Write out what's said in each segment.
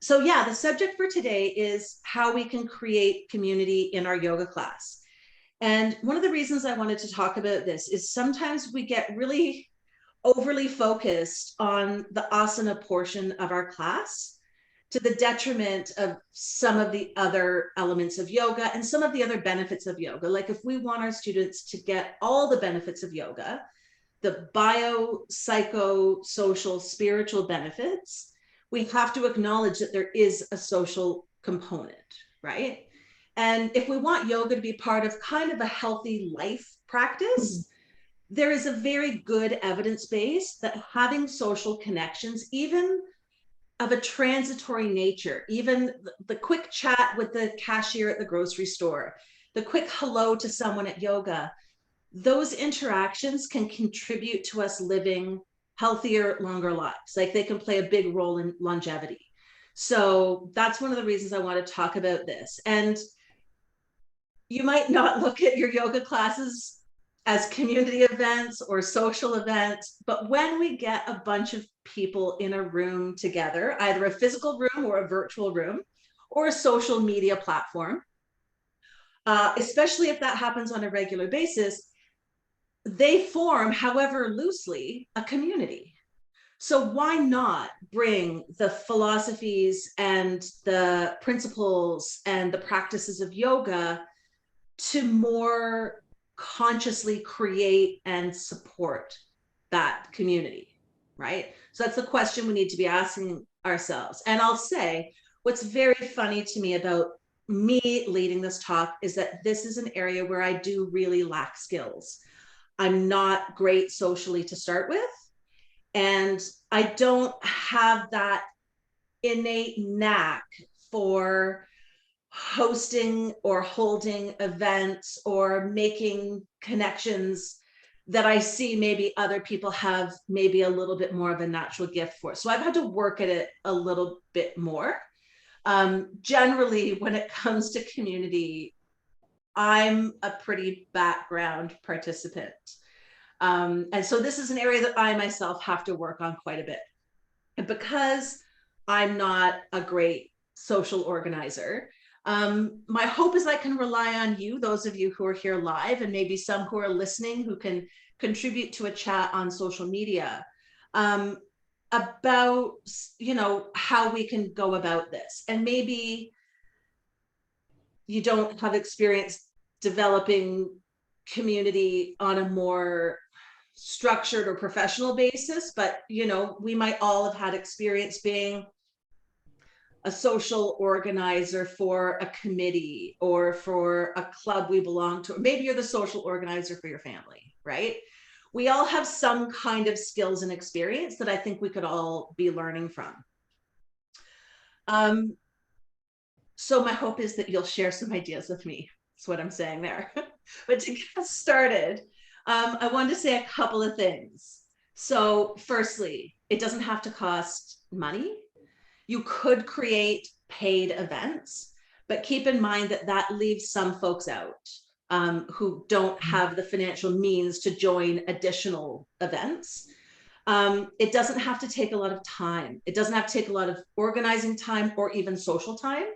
So yeah, the subject for today is how we can create community in our yoga class. And one of the reasons I wanted to talk about this is sometimes we get really overly focused on the asana portion of our class to the detriment of some of the other elements of yoga and some of the other benefits of yoga. Like if we want our students to get all the benefits of yoga, the bio, psycho, social, spiritual benefits, we have to acknowledge that there is a social component, right? And if we want yoga to be part of kind of a healthy life practice, there is a very good evidence base that having social connections, even of a transitory nature, even the quick chat with the cashier at the grocery store, the quick hello to someone at yoga, those interactions can contribute to us living healthier, longer lives. Like they can play a big role in longevity. So that's one of the reasons I want to talk about this. And you might not look at your yoga classes as community events or social events, but when we get a bunch of people in a room together, either a physical room or a virtual room or a social media platform, especially if that happens on a regular basis, they form, however loosely, a community. So why not bring the philosophies and the principles and the practices of yoga to more consciously create and support that community, right? So that's the question we need to be asking ourselves. And I'll say, what's very funny to me about me leading this talk is that this is an area where I do really lack skills. I'm not great socially to start with, and I don't have that innate knack for hosting or holding events or making connections that I see maybe other people have maybe a little bit more of a natural gift for. So I've had to work at it a little bit more. Generally, when it comes to community, I'm a pretty background participant. And so this is an area that I myself have to work on quite a bit. And because I'm not a great social organizer, my hope is I can rely on you, those of you who are here live, and maybe some who are listening who can contribute to a chat on social media about, how we can go about this. And maybe you don't have experience developing community on a more structured or professional basis, but we might all have had experience being a social organizer for a committee or for a club we belong to. Maybe you're the social organizer for your family, right? We all have some kind of skills and experience that I think we could all be learning from. So my hope is that you'll share some ideas with me. That's what I'm saying there. But to get started, I wanted to say a couple of things. So firstly, it doesn't have to cost money. You could create paid events, but keep in mind that that leaves some folks out who don't have the financial means to join additional events. It doesn't have to take a lot of time. It doesn't have to take a lot of organizing time or even social time.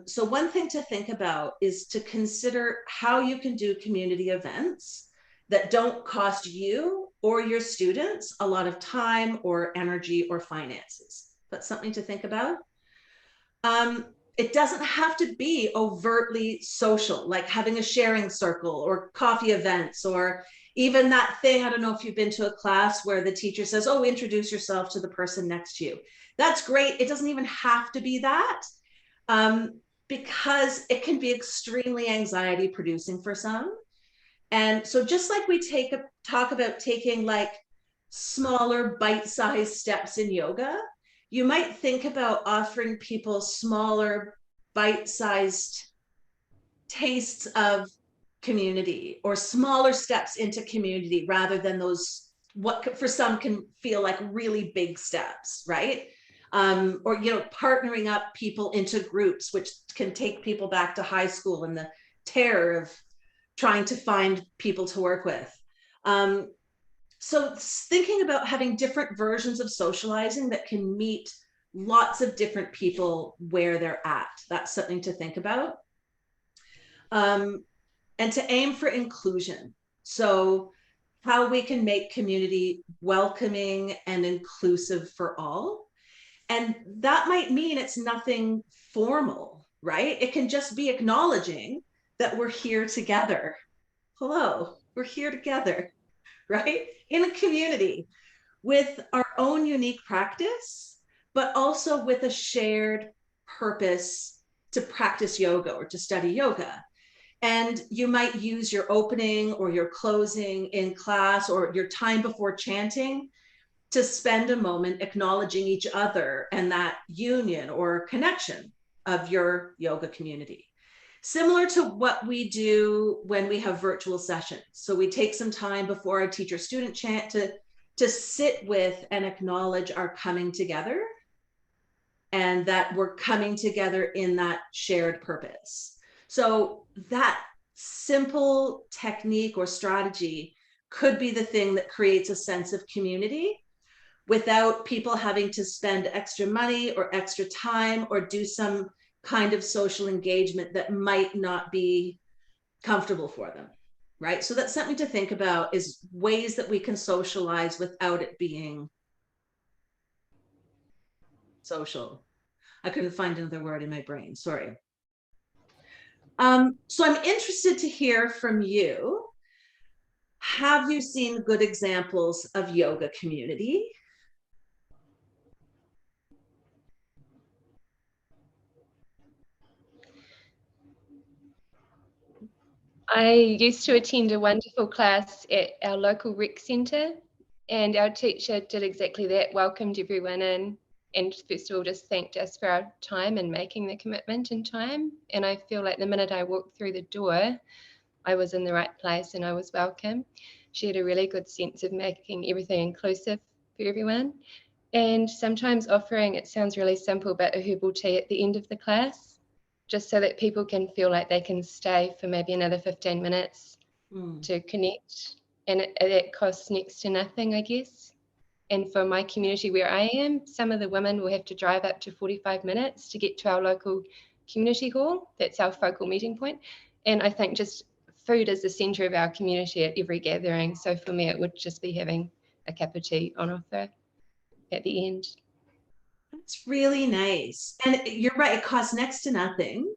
So one thing to think about is to consider how you can do community events that don't cost you or your students a lot of time or energy or finances. That's something to think about. It doesn't have to be overtly social, like having a sharing circle or coffee events, or even that thing. I don't know if you've been to a class where the teacher says, oh, introduce yourself to the person next to you. That's great. It doesn't even have to be that. Because it can be extremely anxiety producing for some. And so just like we talk about taking like smaller bite-sized steps in yoga, you might think about offering people smaller bite-sized tastes of community or smaller steps into community rather than those what for some can feel like really big steps, right? Or partnering up people into groups, which can take people back to high school and the terror of trying to find people to work with. So thinking about having different versions of socializing that can meet lots of different people where they're at. That's something to think about. And to aim for inclusion. So how we can make community welcoming and inclusive for all. And that might mean it's nothing formal, right? It can just be acknowledging that we're here together. Hello, we're here together, right? In a community with our own unique practice, but also with a shared purpose to practice yoga or to study yoga. And you might use your opening or your closing in class or your time before chanting to spend a moment acknowledging each other and that union or connection of your yoga community. Similar to what we do when we have virtual sessions. So we take some time before our teacher student chant to sit with and acknowledge our coming together, and that we're coming together in that shared purpose. So that simple technique or strategy could be the thing that creates a sense of community without people having to spend extra money or extra time or do some kind of social engagement that might not be comfortable for them, right? So that's something to think about, is ways that we can socialize without it being social. I couldn't find another word in my brain, sorry. So I'm interested to hear from you. Have you seen good examples of yoga community? I used to attend a wonderful class at our local rec centre, and our teacher did exactly that, welcomed everyone in, and first of all just thanked us for our time and making the commitment in time. And I feel like the minute I walked through the door, I was in the right place and I was welcome. She had a really good sense of making everything inclusive for everyone. And sometimes offering, it sounds really simple, but a herbal tea at the end of the class, just so that people can feel like they can stay for maybe another 15 minutes to connect. And it costs next to nothing, I guess. And for my community where I am, some of the women will have to drive up to 45 minutes to get to our local community hall. That's our focal meeting point. And I think just food is the centre of our community at every gathering. So for me, it would just be having a cup of tea on offer at the end. That's really nice. And you're right, it costs next to nothing.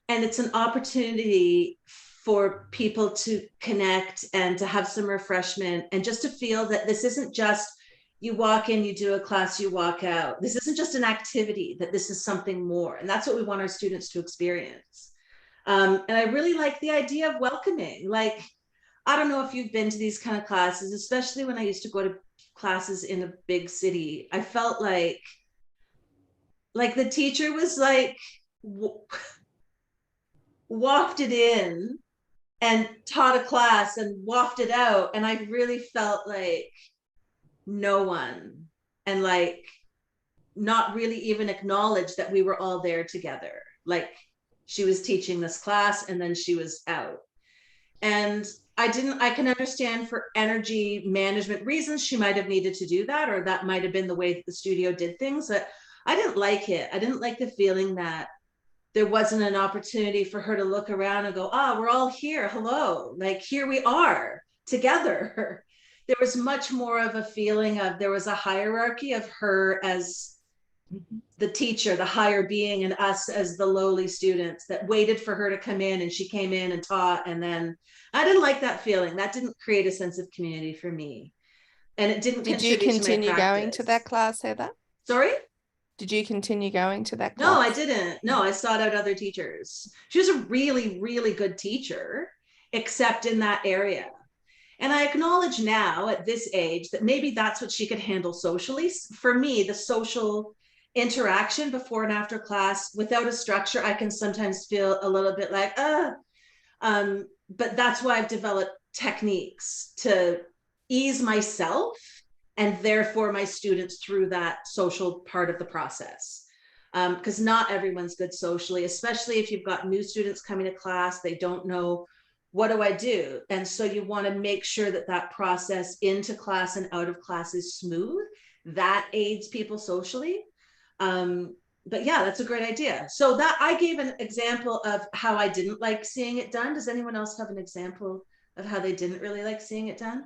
And it's an opportunity for people to connect and to have some refreshment and just to feel that this isn't just you walk in, you do a class, you walk out. This isn't just an activity, that this is something more. And that's what we want our students to experience. And I really like the idea of welcoming. Like, I don't know if you've been to these kind of classes, especially when I used to go to classes in a big city. I felt like the teacher was like wafted in and taught a class and wafted out, and I really felt like no one, and like not really even acknowledged that we were all there together. Like, she was teaching this class and then she was out. And I can understand for energy management reasons she might have needed to do that, or that might have been the way that the studio did things, but I didn't like it. I didn't like the feeling that there wasn't an opportunity for her to look around and go, we're all here. Hello. Like, here we are together. There was much more of a feeling of, there was a hierarchy of her as the teacher, the higher being, and us as the lowly students that waited for her to come in, and she came in and taught. And then I didn't like that feeling. That didn't create a sense of community for me. And it didn't Did you contribute to my continue going to practice. that class, Heather? Sorry? Did you continue going to that No, class? I didn't. No, I sought out other teachers. She was a really, really good teacher, except in that area. And I acknowledge now at this age that maybe that's what she could handle socially. For me, the social interaction before and after class without a structure, I can sometimes feel a little bit like, but that's why I've developed techniques to ease myself and therefore my students through that social part of the process. Because not everyone's good socially, especially if you've got new students coming to class, they don't know, what do I do? And so you want to make sure that that process into class and out of class is smooth. That aids people socially. But yeah, that's a great idea. So that I gave an example of how I didn't like seeing it done. Does anyone else have an example of how they didn't really like seeing it done?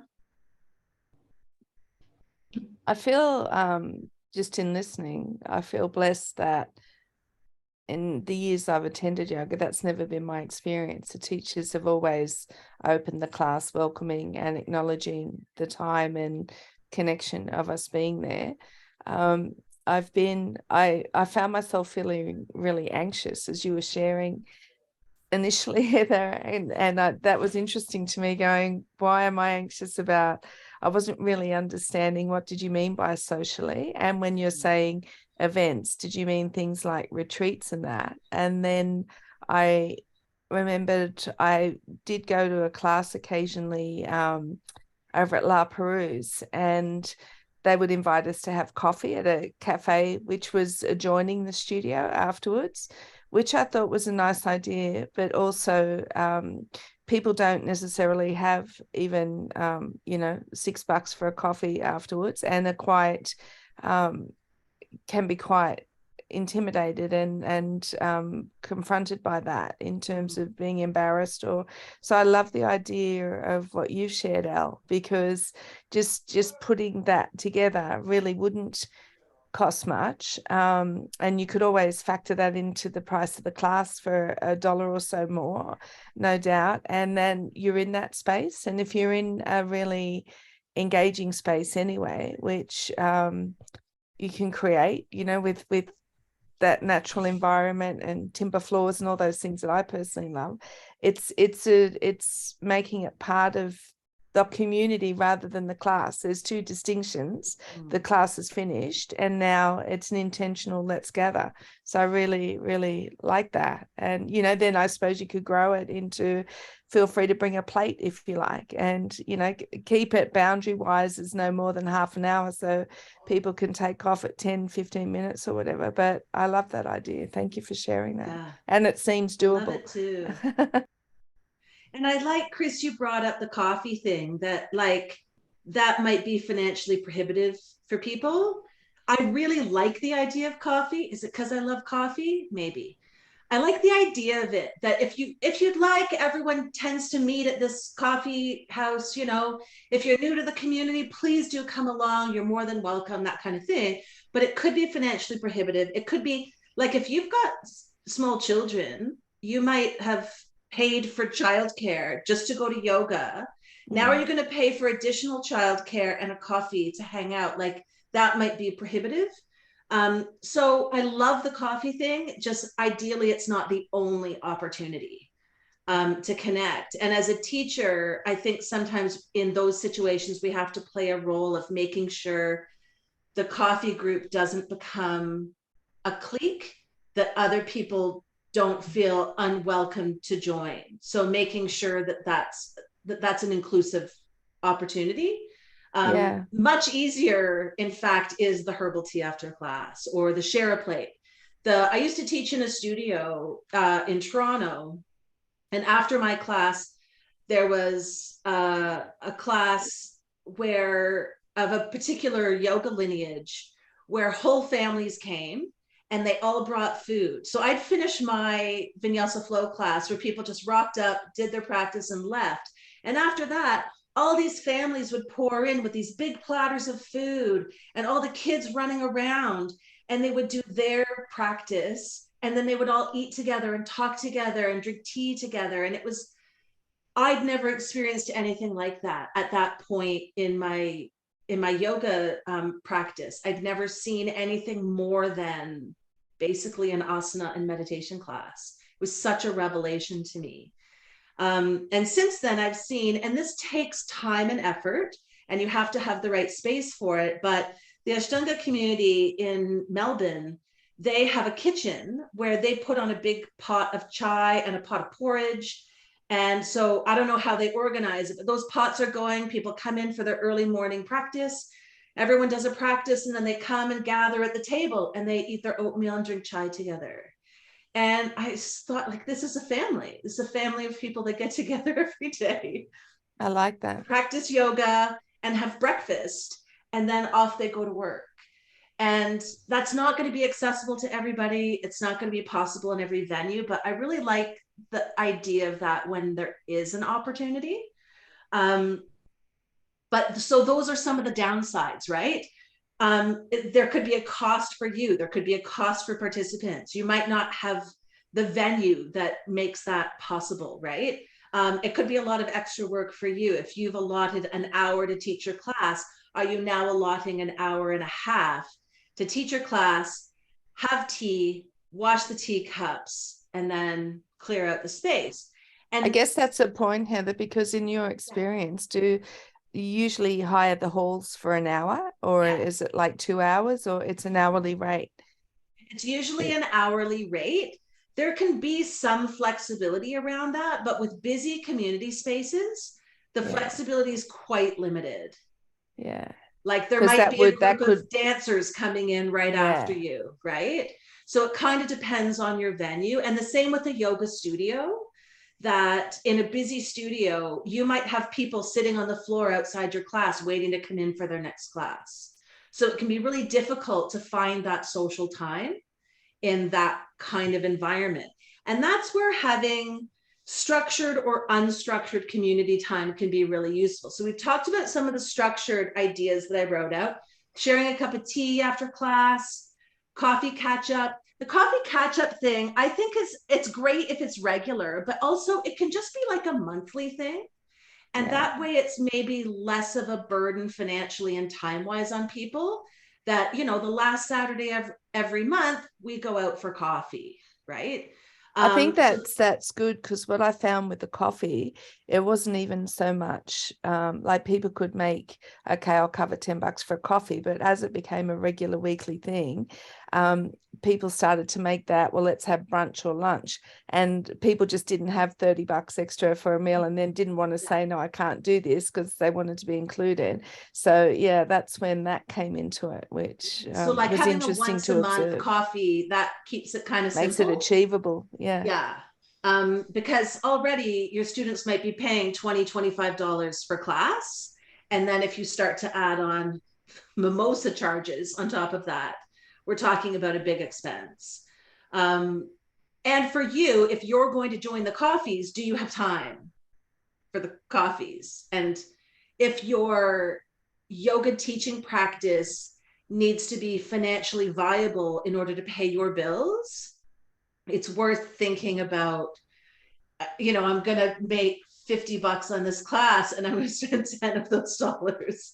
I feel just in listening, I feel blessed that in the years I've attended yoga, that's never been my experience. The teachers have always opened the class welcoming and acknowledging the time and connection of us being there. I found myself feeling really anxious as you were sharing initially, Heather, and that was interesting to me, going, why am I anxious about? I wasn't really understanding, what did you mean by socially? And when you're saying events, did you mean things like retreats and that? And then I remembered I did go to a class occasionally over at La Perouse, and they would invite us to have coffee at a cafe which was adjoining the studio afterwards, which I thought was a nice idea. But also people don't necessarily have even $6 for a coffee afterwards, and are quite can be quite intimidated and confronted by that in terms of being embarrassed. Or so I love the idea of what you've shared, Al, because just putting that together really wouldn't cost much, and you could always factor that into the price of the class for $1 or so more, no doubt. And then you're in that space, and if you're in a really engaging space anyway, which you can create, with that natural environment and timber floors and all those things that I personally love, it's making it part of the community rather than the class. There's two distinctions. The class is finished and now it's an intentional let's gather. So I really, really like that. And, then I suppose you could grow it into, feel free to bring a plate if you like, and, keep it boundary wise as no more than half an hour, so people can take off at 10-15 minutes or whatever. But I love that idea. Thank you for sharing that. Yeah. And it seems doable. Love it too. And I like, Chris, you brought up the coffee thing, that might be financially prohibitive for people. I really like the idea of coffee. Is it because I love coffee? Maybe. I like the idea of it, that if you'd like, everyone tends to meet at this coffee house, if you're new to the community, please do come along. You're more than welcome, that kind of thing. But it could be financially prohibitive. It could be like, if you've got small children, you might have paid for childcare just to go to yoga. Now are you going to pay for additional childcare and a coffee to hang out? Like, that might be prohibitive. So I love the coffee thing. Just ideally, it's not the only opportunity to connect. And as a teacher, I think sometimes in those situations, we have to play a role of making sure the coffee group doesn't become a clique that other people don't feel unwelcome to join. So making sure that that's an inclusive opportunity. Much easier, in fact, is the herbal tea after class or the share a plate. I used to teach in a studio in Toronto, and after my class, there was a class of a particular yoga lineage where whole families came and they all brought food. So I'd finish my Vinyasa flow class where people just rocked up, did their practice and left. And after that, all these families would pour in with these big platters of food and all the kids running around, and they would do their practice. And then they would all eat together and talk together and drink tea together. And I'd never experienced anything like that at that point in my yoga practice. I'd never seen anything more than basically an asana and meditation class. It was such a revelation to me. And since then I've seen, and this takes time and effort, and you have to have the right space for it, but the Ashtanga community in Melbourne, they have a kitchen where they put on a big pot of chai and a pot of porridge. And so I don't know how they organize it, but those pots are going, people come in for their early morning practice. Everyone does a practice, and then they come and gather at the table and they eat their oatmeal and drink chai together. And I thought, like, this is a family. This is a family of people that get together every day. I like that. Practice yoga and have breakfast, and then off they go to work. And that's not going to be accessible to everybody. It's not going to be possible in every venue, but I really like the idea of that when there is an opportunity. But so those are some of the downsides, right? There could be a cost for you. There could be a cost for participants. You might not have the venue that makes that possible, right? It could be a lot of extra work for you. If you've allotted an hour to teach your class, are you now allotting an hour and a half to teach your class, have tea, wash the teacups, and then clear out the space? And I guess that's a point, Heather, because in your experience, do you usually hire the halls for an hour, or is it like 2 hours, or it's an hourly rate? It's usually an hourly rate. There can be some flexibility around that, but with busy community spaces, the flexibility is quite limited. Yeah. Like there might be a group of dancers coming in right after Yeah. you, right? So it kind of depends on your venue. And the same with a yoga studio, that in a busy studio, you might have people sitting on the floor outside your class waiting to come in for their next class. So it can be really difficult to find that social time in that kind of environment. And that's where having structured or unstructured community time can be really useful. So we've talked about some of the structured ideas that I wrote out: sharing a cup of tea after class, coffee catch up. The coffee catch up thing, I think it's great if it's regular, but also it can just be like a monthly thing. And that way it's maybe less of a burden financially and time wise on people, that, you know, the last Saturday of every month we go out for coffee, right? I think that's good, because what I found with the coffee, it wasn't even so much like people could make, okay, I'll cover $10 for a coffee, but as it became a regular weekly thing, people started to make that, well, let's have brunch or lunch, and people just didn't have $30 extra for a meal and then didn't want to say, no, I can't do this, because they wanted to be included. So yeah, that's when that came into it, which so like was having interesting a once to a month observe. coffee, that keeps it kind of Makes simple. it achievable. Yeah. Because already your students might be paying $20, $25 for class. And then if you start to add on mimosa charges on top of that, we're talking about a big expense. And for you, if you're going to join the coffees, do you have time for the coffees? And if your yoga teaching practice needs to be financially viable in order to pay your bills, it's worth thinking about, you know, I'm going to make $50 on this class and I'm going to spend 10 of those dollars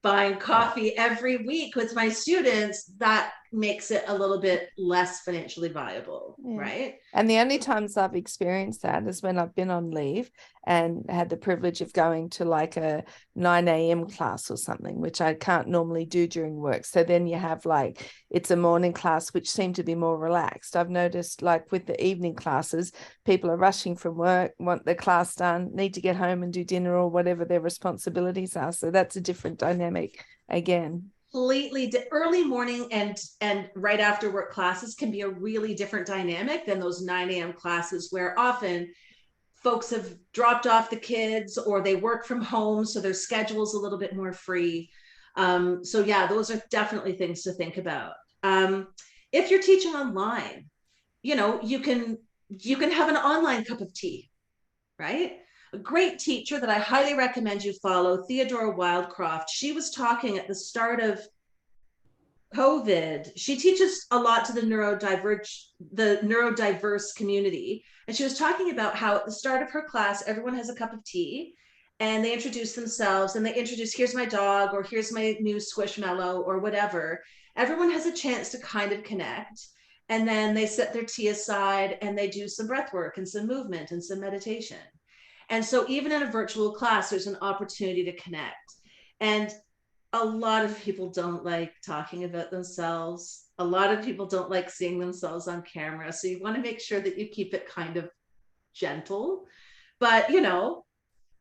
buying coffee every week with my students. That makes it a little bit less financially viable, right? And the only times I've experienced that is when I've been on leave and had the privilege of going to like a 9 a.m. class or something, which I can't normally do during work. So then you have like, it's a morning class, which seem to be more relaxed. I've noticed like with the evening classes, people are rushing from work, want their class done, need to get home and do dinner or whatever their responsibilities are. So that's a different dynamic again. Completely early morning and right after work classes can be a really different dynamic than those 9 a.m. classes, where often folks have dropped off the kids or they work from home, so their schedule's a little bit more free. So yeah, those are definitely things to think about. If you're teaching online, you know, you can have an online cup of tea, right? A great teacher that I highly recommend you follow, Theodora Wildcroft. She was talking at the start of COVID. She teaches a lot to the neurodiverse community. And she was talking about how at the start of her class, everyone has a cup of tea and they introduce themselves and they introduce, here's my dog, or here's my new squishmallow, or whatever. Everyone has a chance to kind of connect. And then they set their tea aside and they do some breath work and some movement and some meditation. And so even in a virtual class, there's an opportunity to connect. And a lot of people don't like talking about themselves. A lot of people don't like seeing themselves on camera. So you want to make sure that you keep it kind of gentle. But, you know,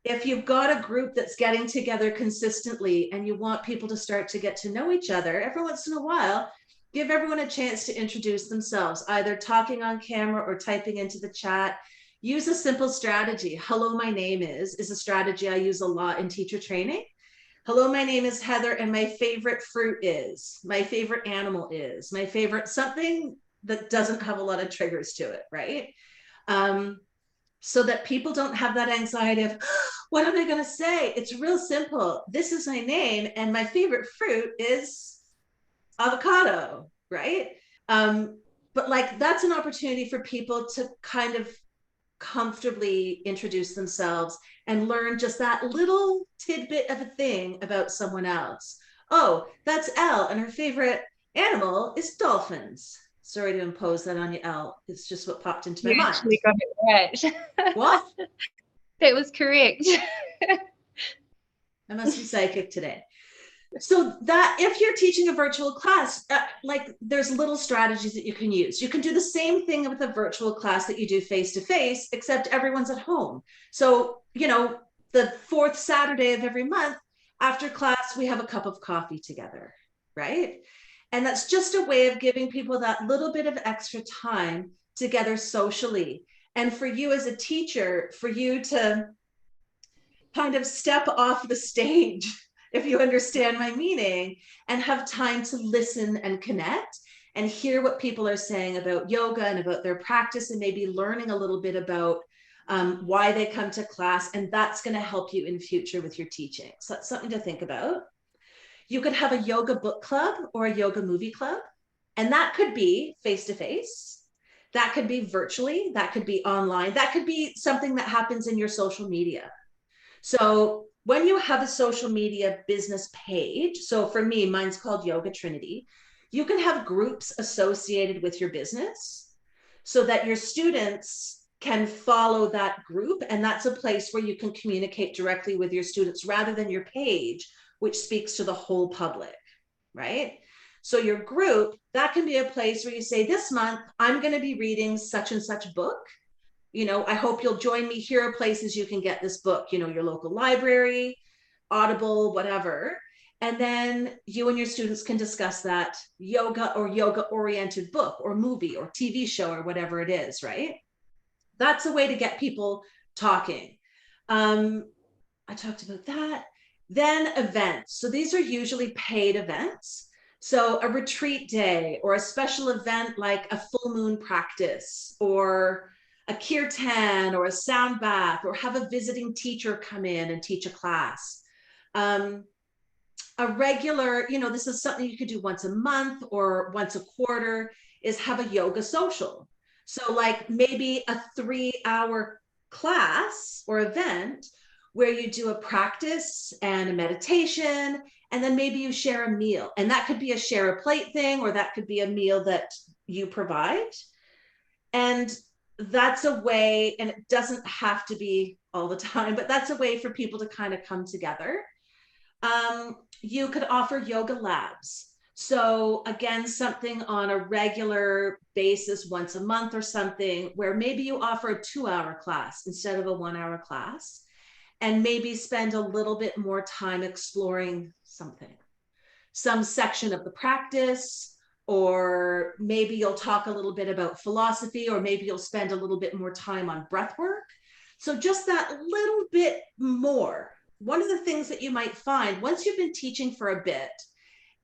if you've got a group that's getting together consistently and you want people to start to get to know each other, every once in a while, give everyone a chance to introduce themselves, either talking on camera or typing into the chat. Use a simple strategy. Hello, my name is a strategy I use a lot in teacher training. hello, my name is Heather, and my favorite fruit is, my favorite animal is, my favorite something that doesn't have a lot of triggers to it, right? So that people don't have that anxiety of, what am I going to say? It's real simple. This is my name, and my favorite fruit is avocado, right? But like that's an opportunity for people to kind of comfortably introduce themselves and learn just that little tidbit of a thing about someone else. Oh, that's Elle, and her favorite animal is dolphins. Sorry to impose that on you, Elle. It's just what popped into my You mind. actually got it right. What? That was correct. I must be psychic today. So that if you're teaching a virtual class, like there's little strategies that you can use. You can do the same thing with a virtual class that you do face to face, except everyone's at home. So, you know, the fourth Saturday of every month after class, we have a cup of coffee together, right? And that's just a way of giving people that little bit of extra time together socially. And for you as a teacher, for you to kind of step off the stage, if you understand my meaning, and have time to listen and connect and hear what people are saying about yoga and about their practice, and maybe learning a little bit about why they come to class. And that's going to help you in future with your teaching. So that's something to think about. You could have a yoga book club or a yoga movie club, and that could be face to face. That could be virtually, that could be online, that could be something that happens in your social media. So when you have a social media business page, so for me, mine's called Yoga Trinity, you can have groups associated with your business so that your students can follow that group. And that's a place where you can communicate directly with your students rather than your page, which speaks to the whole public, right? So your group, that can be a place where you say, this month, I'm going to be reading such and such book. You know, I hope you'll join me. Here are places you can get this book, you know, your local library, Audible, whatever. And then you and your students can discuss that yoga or yoga oriented book or movie or TV show or whatever it is, right? That's a way to get people talking. I talked about that. Then events. So these are usually paid events. So a retreat day or a special event like a full moon practice or a kirtan or a sound bath, or have a visiting teacher come in and teach a class. A regular, you know, this is something you could do once a month or once a quarter, is have a yoga social. So like maybe a 3-hour class or event where you do a practice and a meditation, and then maybe you share a meal. And that could be a share a plate thing, or that could be a meal that you provide. And that's a way, and it doesn't have to be all the time, but that's a way for people to kind of come together. You could offer yoga labs. So again, something on a regular basis once a month or something, where maybe you offer a 2-hour class instead of a 1-hour class, and maybe spend a little bit more time exploring something, some section of the practice, or maybe you'll talk a little bit about philosophy, or maybe you'll spend a little bit more time on breath work. So just that little bit more. One of the things that you might find once you've been teaching for a bit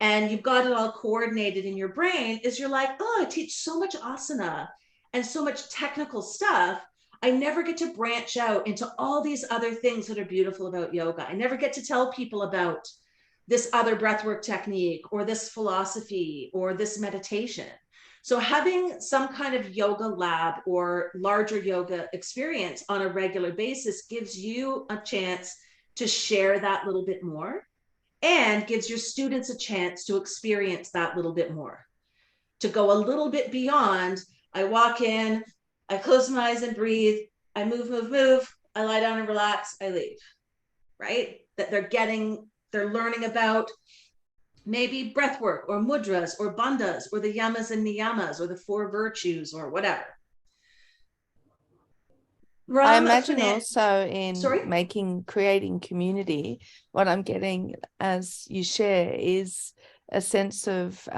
and you've got it all coordinated in your brain is you're like, oh, I teach so much asana and so much technical stuff. I never get to branch out into all these other things that are beautiful about yoga. I never get to tell people about this other breathwork technique or this philosophy or this meditation. So having some kind of yoga lab or larger yoga experience on a regular basis gives you a chance to share that little bit more, and gives your students a chance to experience that little bit more, to go a little bit beyond. I walk in, I close my eyes and breathe, I move, I lie down and relax, I leave, right? That they're learning about maybe breath work or mudras or bandhas or the yamas and niyamas or the 4 virtues or whatever. I imagine also in creating community, what I'm getting as you share is a sense of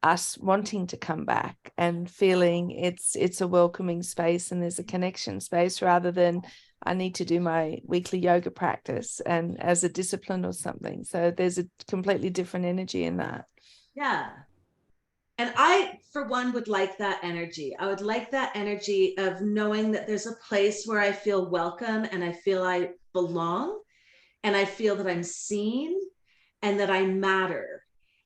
us wanting to come back and feeling it's a welcoming space and there's a connection space, rather than I need to do my weekly yoga practice and as a discipline or something. So there's a completely different energy in that. Yeah. And I, for one, would like that energy. I would like that energy of knowing that there's a place where I feel welcome and I feel I belong and I feel that I'm seen and that I matter.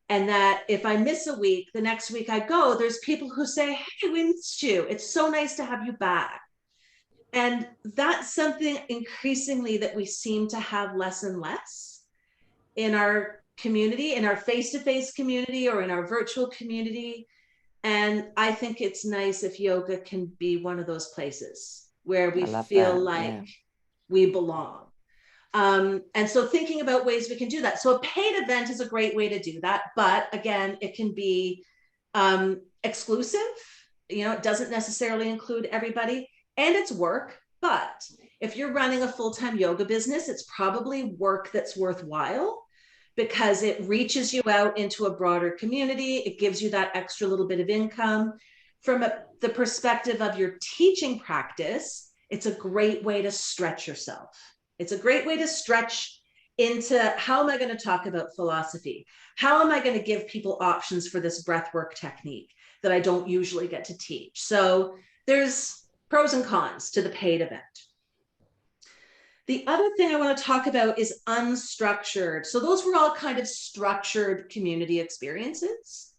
And that if I miss a week, the next week I go, there's people who say, hey, we missed you. It's so nice to have you back. And that's something increasingly that we seem to have less and less in our community, in our face-to-face community or in our virtual community. And I think it's nice if yoga can be one of those places where we feel that. like we belong. And so thinking about ways we can do that. So a paid event is a great way to do that. But again, it can be exclusive. You know, it doesn't necessarily include everybody and it's work. But if you're running a full-time yoga business, it's probably work that's worthwhile because it reaches you out into a broader community. It gives you that extra little bit of income. From the perspective of your teaching practice, it's a great way to stretch yourself. It's a great way to stretch into how am I going to talk about philosophy? How am I going to give people options for this breathwork technique that I don't usually get to teach? So there's pros and cons to the paid event. The other thing I want to talk about is unstructured. So those were all kind of structured community experiences.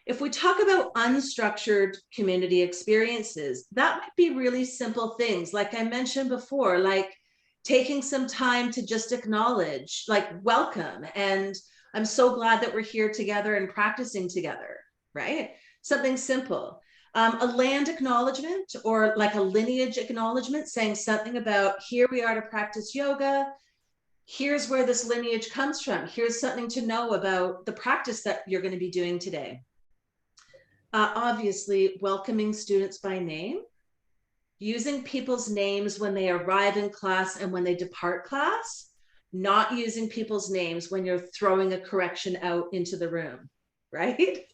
If we talk about unstructured community experiences, that might be really simple things. Like I mentioned before, like taking some time to just acknowledge, like welcome. And I'm so glad that we're here together and practicing together, right? Something simple. A land acknowledgement or like a lineage acknowledgement saying something about here we are to practice yoga. Here's where this lineage comes from. Here's something to know about the practice that you're going to be doing today. Obviously, welcoming students by name, using people's names when they arrive in class and when they depart class, not using people's names when you're throwing a correction out into the room, right?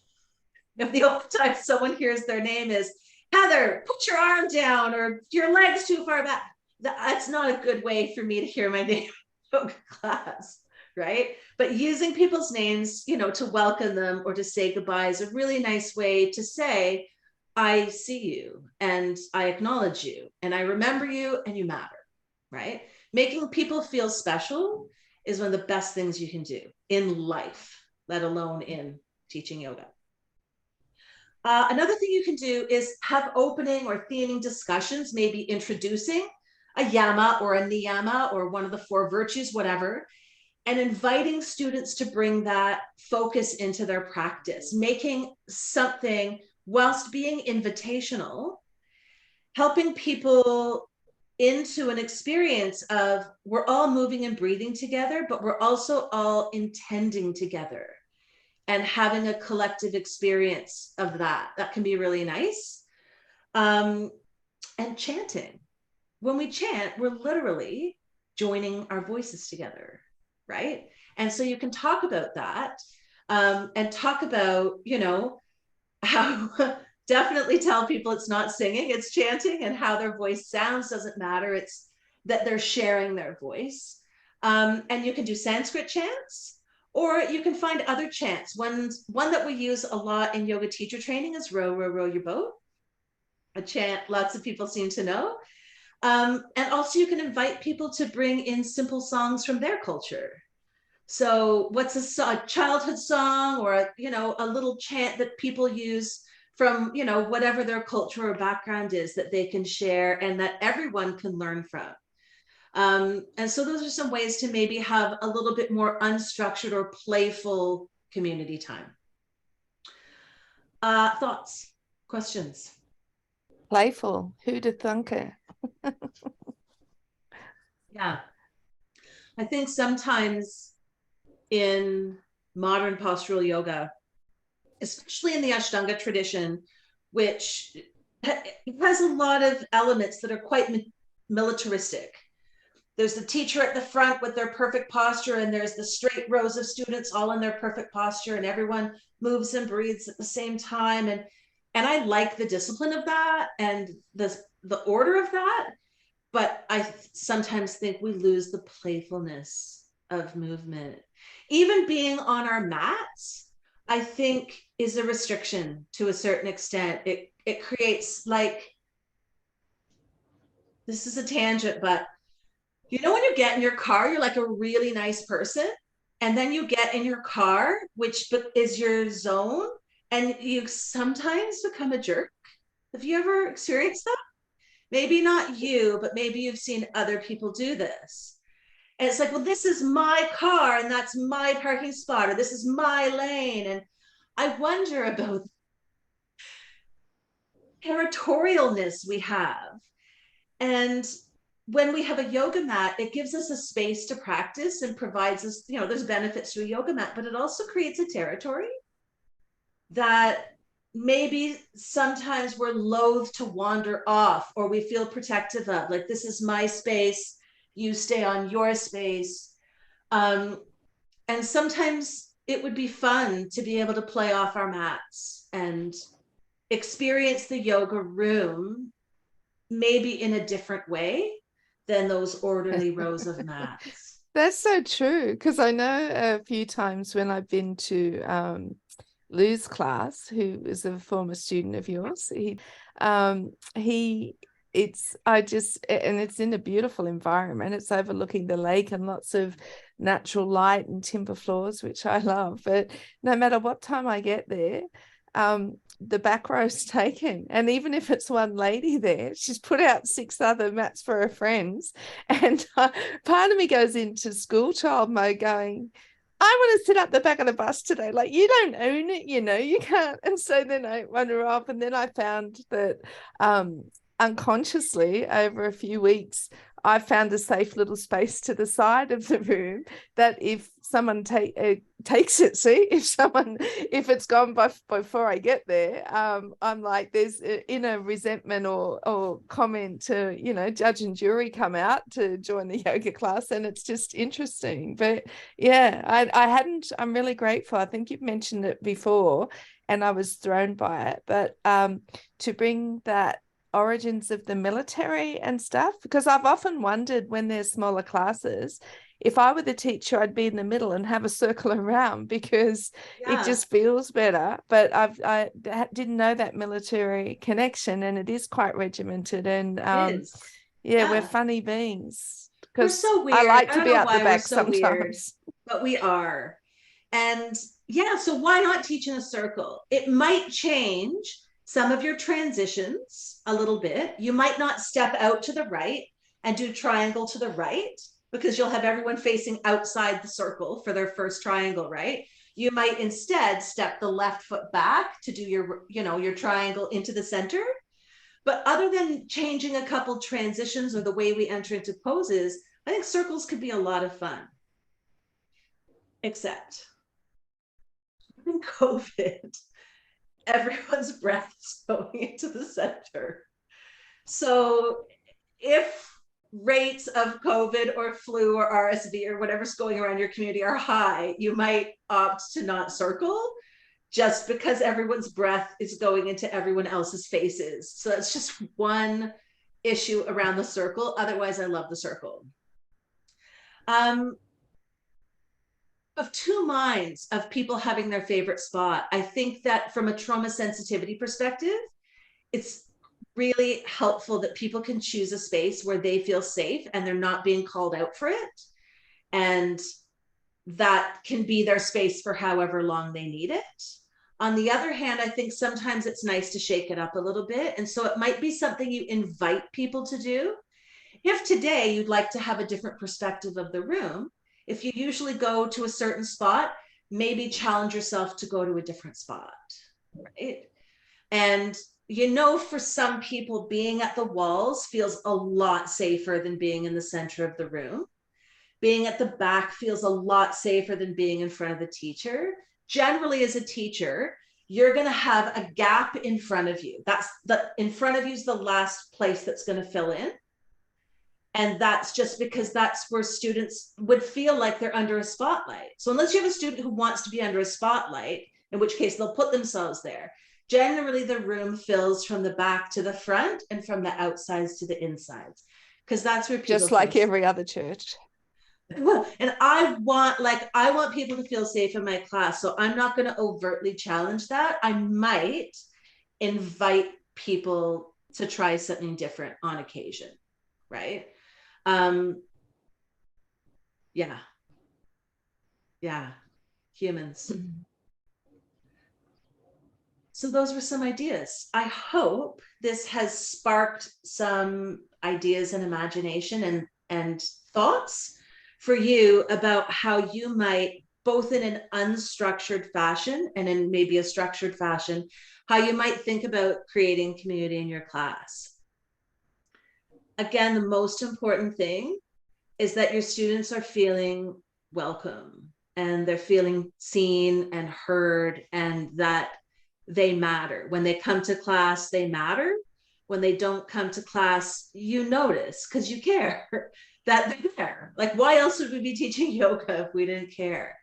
If the only time someone hears their name is Heather, put your arm down or your leg's too far back, that's not a good way for me to hear my name in yoga class, right? But using people's names, you know, to welcome them or to say goodbye is a really nice way to say, I see you and I acknowledge you and I remember you and you matter, right? Making people feel special is one of the best things you can do in life, let alone in teaching yoga. Another thing you can do is have opening or theming discussions, maybe introducing a yama or a niyama or one of the 4 virtues, whatever, and inviting students to bring that focus into their practice, making something whilst being invitational, helping people into an experience of we're all moving and breathing together, but we're also all intending together. And having a collective experience of that. That can be really nice. And chanting. When we chant, we're literally joining our voices together, right? And so you can talk about that and talk about, you know, how definitely tell people it's not singing, it's chanting, and how their voice sounds doesn't matter. It's that they're sharing their voice. And you can do Sanskrit chants. Or you can find other chants. One that we use a lot in yoga teacher training is row, row, row your boat. A chant lots of people seem to know. And also you can invite people to bring in simple songs from their culture. So what's a childhood song or, you know, a little chant that people use from, you know, whatever their culture or background is that they can share and that everyone can learn from. And so those are some ways to maybe have a little bit more unstructured or playful community time. Thoughts, questions? Playful, who'd have thunk it? Yeah. I think sometimes in modern postural yoga, especially in the Ashtanga tradition, which has a lot of elements that are quite militaristic. There's the teacher at the front with their perfect posture, and there's the straight rows of students all in their perfect posture, and everyone moves and breathes at the same time. And I like the discipline of that and the order of that. but I sometimes think we lose the playfulness of movement. Even being on our mats, I think, is a restriction to a certain extent. It creates, like, this is a tangent, but you know, when you get in your car, you're like a really nice person. And then you get in your car, which is your zone, and you sometimes become a jerk. Have you ever experienced that? Maybe not you, but maybe you've seen other people do this. And it's like, well, this is my car and that's my parking spot, or this is my lane. And I wonder about the territorialness we have. And when we have a yoga mat, it gives us a space to practice and provides us, you know, there's benefits to a yoga mat, but it also creates a territory that maybe sometimes we're loath to wander off, or we feel protective of, like, this is my space, you stay on your space. And sometimes it would be fun to be able to play off our mats and experience the yoga room maybe in a different way than those orderly rows of mats. That's so true, because I know a few times when I've been to Lou's class, who is a former student of yours, it's in a beautiful environment. It's overlooking the lake and lots of natural light and timber floors, which I love. But no matter what time I get there, the back row's taken, and even if it's one lady there, she's put out 6 other mats for her friends, and part of me goes into school child mode going, I want to sit up the back of the bus today. Like, you don't own it, you know, you can't. And so then I wander off, and then I found that unconsciously over a few weeks, I found a safe little space to the side of the room that if someone takes it, if it's gone before I get there, I'm like, there's inner resentment or comment to, you know, judge and jury come out to join the yoga class, and it's just interesting. But yeah, I'm really grateful. I think you've mentioned it before and I was thrown by it, but to bring that origins of the military and stuff, because I've often wondered when there's smaller classes, if I were the teacher, I'd be in the middle and have a circle around, because it just feels better. But I didn't know that military connection, and it is quite regimented, and we're funny beings, we're because so weird. I like I to don't be know out why the we're back so sometimes. weird, but we are. And yeah, so why not teach in a circle? It might change some of your transitions a little bit. You might not step out to the right and do triangle to the right, because you'll have everyone facing outside the circle for their first triangle, right? You might instead step the left foot back to do your, you know, your triangle into the center. But other than changing a couple transitions or the way we enter into poses, I think circles could be a lot of fun. Except in COVID, everyone's breath is going into the center. So if rates of COVID or flu or RSV or whatever's going around your community are high, you might opt to not circle, just because everyone's breath is going into everyone else's faces. So that's just one issue around the circle. Otherwise, I love the circle. Of two minds of people having their favorite spot. I think that from a trauma sensitivity perspective, it's really helpful that people can choose a space where they feel safe and they're not being called out for it. And that can be their space for however long they need it. On the other hand, I think sometimes it's nice to shake it up a little bit. And so it might be something you invite people to do. If today you'd like to have a different perspective of the room, if you usually go to a certain spot, maybe challenge yourself to go to a different spot, right? And you know, for some people, being at the walls feels a lot safer than being in the center of the room. Being at the back feels a lot safer than being in front of the teacher. Generally, as a teacher, you're going to have a gap in front of you. That's the in front of you is the last place that's going to fill in. And that's just because that's where students would feel like they're under a spotlight. So unless you have a student who wants to be under a spotlight, in which case they'll put themselves there, generally the room fills from the back to the front and from the outsides to the insides. because that's where people just like feel every other church. well, and I want people to feel safe in my class. So I'm not going to overtly challenge that. I might invite people to try something different on occasion, right? Yeah. Yeah. Humans. So those were some ideas. I hope this has sparked some ideas and imagination and thoughts for you about how you might, both in an unstructured fashion and in maybe a structured fashion, how you might think about creating community in your class. Again, the most important thing is that your students are feeling welcome and they're feeling seen and heard, and that they matter. When they come to class, they matter. When they don't come to class, you notice because you care that they care. Like, why else would we be teaching yoga if we didn't care?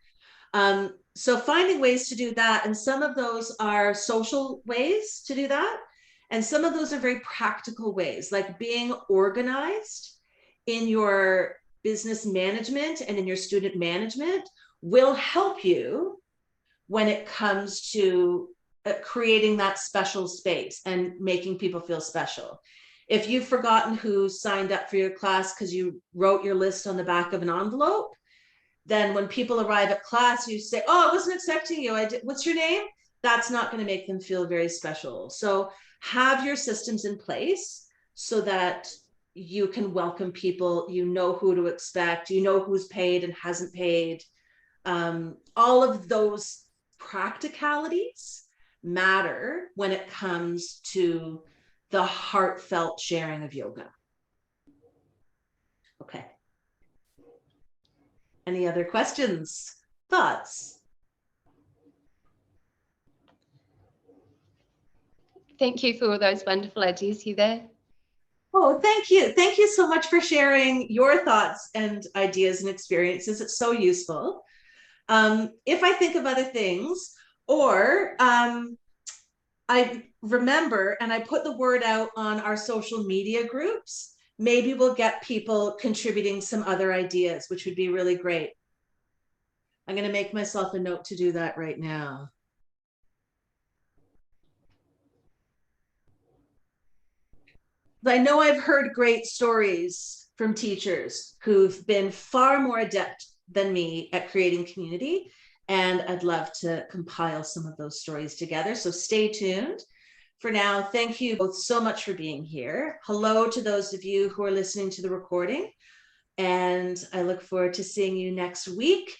So finding ways to do that, and some of those are social ways to do that, and some of those are very practical ways, like being organized in your business management and in your student management will help you when it comes to creating that special space and making people feel special. If you've forgotten who signed up for your class because you wrote your list on the back of an envelope, then when people arrive at class, you say, oh, I wasn't expecting you. What's your name? That's not going to make them feel very special. So have your systems in place so that you can welcome people, you know who to expect, you know who's paid and hasn't paid. All of those practicalities matter when it comes to the heartfelt sharing of yoga. Okay. Any other questions, thoughts? Thank you for all those wonderful ideas, Heather. Oh, thank you. Thank you so much for sharing your thoughts and ideas and experiences. It's so useful. If I think of other things, or I remember and I put the word out on our social media groups, maybe we'll get people contributing some other ideas, which would be really great. I'm going to make myself a note to do that right now. I know I've heard great stories from teachers who've been far more adept than me at creating community, and I'd love to compile some of those stories together. So stay tuned. For now, thank you both so much for being here. Hello to those of you who are listening to the recording, and I look forward to seeing you next week.